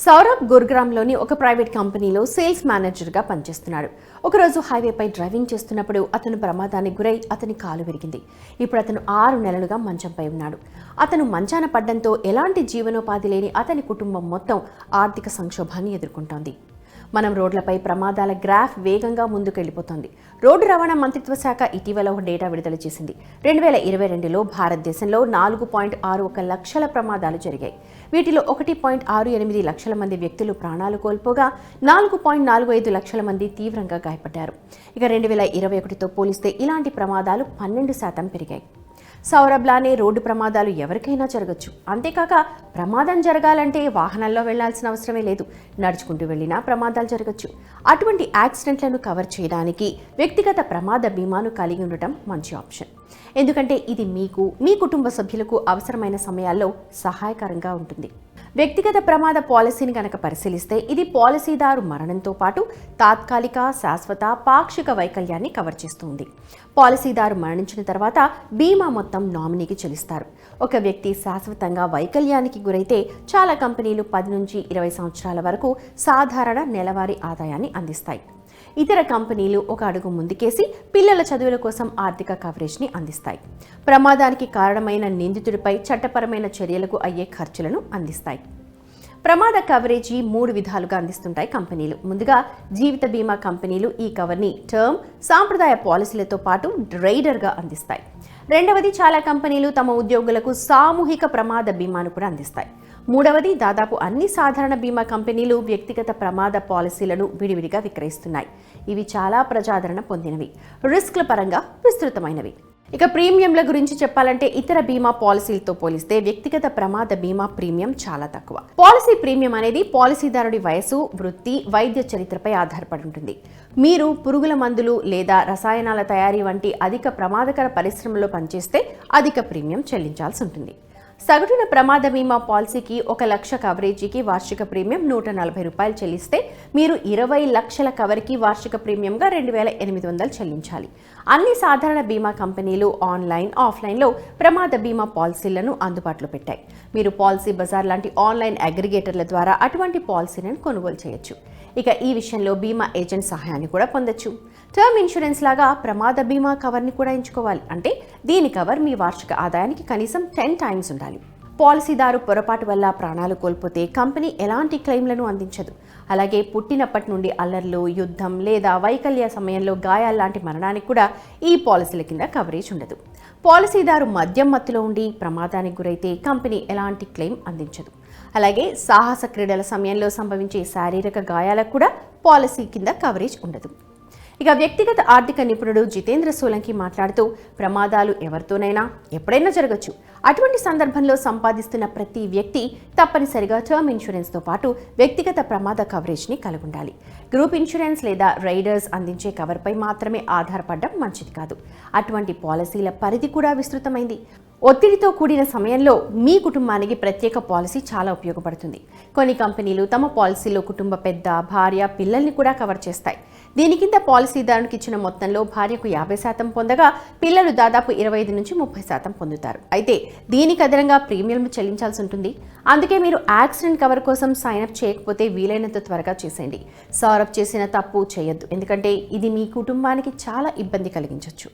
సౌరభ్ గురుగ్రామ్లోని ఒక ప్రైవేట్ కంపెనీలో సేల్స్ మేనేజర్గా పనిచేస్తున్నాడు. ఒకరోజు హైవేపై డ్రైవింగ్ చేస్తున్నప్పుడు అతను ప్రమాదానికి గురై అతని కాలు విరిగింది. ఇప్పుడు అతను 6 నెలలుగా మంచంపై ఉన్నాడు. అతను మంచాన పడ్డంతో ఎలాంటి జీవనోపాధి లేని అతని కుటుంబం మొత్తం ఆర్థిక సంక్షోభాన్ని ఎదుర్కొంటోంది. మనం రోడ్లపై ప్రమాదాల గ్రాఫ్ వేగంగా ముందుకెళ్లిపోతోంది. రోడ్డు రవాణా మంత్రిత్వ శాఖ ఇటీవల ఒక డేటా విడుదల చేసింది. 2022లో భారతదేశంలో 4.61 లక్షల ప్రమాదాలు జరిగాయి. వీటిలో 1.68 లక్షల మంది వ్యక్తులు ప్రాణాలు కోల్పోగా 4.45 లక్షల మంది తీవ్రంగా గాయపడ్డారు. ఇక 2021తో పోలిస్తే ఇలాంటి ప్రమాదాలు 12% పెరిగాయి. సౌరభ్లానే రోడ్డు ప్రమాదాలు ఎవరికైనా జరగచ్చు. అంతేకాక ప్రమాదం జరగాలంటే వాహనాల్లో వెళ్లాల్సిన అవసరమే లేదు, నడుచుకుంటూ వెళ్ళినా ప్రమాదాలు జరగచ్చు. అటువంటి యాక్సిడెంట్లను కవర్ చేయడానికి వ్యక్తిగత ప్రమాద బీమాను కలిగి ఉండటం మంచి ఆప్షన్. ఎందుకంటే ఇది మీకు, మీ కుటుంబ సభ్యులకు అవసరమైన సమయాల్లో సహాయకరంగా ఉంటుంది. వ్యక్తిగత ప్రమాద పాలసీని కనుక పరిశీలిస్తే ఇది పాలసీదారు మరణంతో పాటు తాత్కాలిక, శాశ్వత, పాక్షిక వైకల్యాన్ని కవర్ చేస్తుంది. పాలసీదారు మరణించిన తర్వాత బీమా మొత్తం నామినీకి చెల్లిస్తారు. ఒక వ్యక్తి శాశ్వతంగా వైకల్యానికి గురైతే చాలా కంపెనీలు 10 నుంచి 20 సంవత్సరాల వరకు సాధారణ నెలవారీ ఆదాయాన్ని అందిస్తాయి. ఇతర కంపెనీలు ఒక అడుగు ముందుకేసి పిల్లల చదువుల కోసం ఆర్థిక కవరేజ్ని అందిస్తాయి. ప్రమాదానికి కారణమైన నిందితుడిపై చట్టపరమైన చర్యలకు అయ్యే ఖర్చులను అందిస్తాయి. ప్రమాద కవరేజీ 3 విధాలుగా అందిస్తుంటాయి కంపెనీలు. ముందుగా జీవిత బీమా కంపెనీలు ఈ కవర్ని టర్మ్, సాంప్రదాయ పాలసీలతో పాటు రైడర్గా అందిస్తాయి. రెండవది, చాలా కంపెనీలు తమ ఉద్యోగులకు సామూహిక ప్రమాద బీమాను కూడా అందిస్తాయి. మూడవది, దాదాపు అన్ని సాధారణ బీమా కంపెనీలు వ్యక్తిగత ప్రమాద పాలసీలను విడివిడిగా విక్రయిస్తున్నాయి. ఇవి చాలా ప్రజాదరణ పొందినవి, రిస్క్ల పరంగా విస్తృతమైనవి. ఇక ప్రీమియంల గురించి చెప్పాలంటే ఇతర బీమా పాలసీలతో పోలిస్తే వ్యక్తిగత ప్రమాద బీమా ప్రీమియం చాలా తక్కువ. పాలసీ ప్రీమియం అనేది పాలసీదారుడి వయసు, వృత్తి, వైద్య చరిత్రపై ఆధారపడి ఉంటుంది. మీరు పురుగుల మందులు లేదా రసాయనాల తయారీ వంటి అధిక ప్రమాదకర పరిశ్రమలో పనిచేస్తే అధిక ప్రీమియం చెల్లించాల్సి ఉంటుంది. సగటున ప్రమాద బీమా పాలసీకి 1 లక్ష కవరేజీకి వార్షిక ప్రీమియం ₹140 చెల్లిస్తే మీరు 20 లక్షల కవర్కి వార్షిక ప్రీమియంగా 2,800 చెల్లించాలి. అన్ని సాధారణ బీమా కంపెనీలు ఆన్లైన్, ఆఫ్లైన్లో ప్రమాద బీమా పాలసీలను అందుబాటులో పెట్టాయి. మీరు పాలసీ బజార్ లాంటి ఆన్లైన్ అగ్రిగేటర్ల ద్వారా అటువంటి పాలసీలను కొనుగోలు చేయొచ్చు. ఇక ఈ విషయంలో బీమా ఏజెంట్ సహాయాన్ని కూడా పొందొచ్చు. టర్మ్ ఇన్సూరెన్స్ లాగా ప్రమాద బీమా కవర్ని కూడా ఎంచుకోవాలి. అంటే దీని కవర్ మీ వార్షిక ఆదాయానికి కనీసం 10 టైమ్స్ ఉండాలి. పాలసీదారు పొరపాటు వల్ల ప్రాణాలు కోల్పోతే కంపెనీ ఎలాంటి క్లెయిమ్లను అందించదు. అలాగే పుట్టినప్పటి నుండి అల్లర్లు, యుద్ధం లేదా వైకల్య సమయంలో గాయాల్లాంటి మరణానికి కూడా ఈ పాలసీల కింద కవరేజ్ ఉండదు. పాలసీదారు మద్యం మత్తులో ఉండి ప్రమాదానికి గురైతే కంపెనీ ఎలాంటి క్లెయిమ్ అందించదు. అలాగే సాహస క్రీడల సమయంలో సంభవించే శారీరక గాయాలకు కూడా పాలసీ కింద కవరేజ్ ఉండదు. ఇక వ్యక్తిగత ఆర్థిక నిపుణుడు జితేంద్ర సోలంకి మాట్లాడుతూ, ప్రమాదాలు ఎవరితోనైనా ఎప్పుడైనా జరగచ్చు. అటువంటి సందర్భంలో సంపాదిస్తున్న ప్రతి వ్యక్తి తప్పనిసరిగా టర్మ్ ఇన్సూరెన్స్తో పాటు వ్యక్తిగత ప్రమాద కవరేజ్ని కలిగి ఉండాలి. గ్రూప్ ఇన్సూరెన్స్ లేదా రైడర్స్ అందించే కవర్పై మాత్రమే ఆధారపడడం మంచిది కాదు. అటువంటి పాలసీల పరిధి కూడా విస్తృతమైంది. ఒత్తిడితో కూడిన సమయంలో మీ కుటుంబానికి ప్రత్యేక పాలసీ చాలా ఉపయోగపడుతుంది. కొన్ని కంపెనీలు తమ పాలసీలో కుటుంబ పెద్ద, భార్య, పిల్లల్ని కూడా కవర్ చేస్తాయి. దీని కింద పాలసీదారునికి ఇచ్చిన మొత్తంలో భార్యకు 50% పొందగా పిల్లలు దాదాపు 25 నుంచి 30% పొందుతారు. అయితే దీనికి అదనంగా ప్రీమియం చెల్లించాల్సి ఉంటుంది. అందుకే మీరు యాక్సిడెంట్ కవర్ కోసం సైన్అప్ చేయకపోతే వీలైనంత త్వరగా చేసేయండి. సౌరభ్ చేసిన తప్పు చేయొద్దు, ఎందుకంటే ఇది మీ కుటుంబానికి చాలా ఇబ్బంది కలిగించవచ్చు.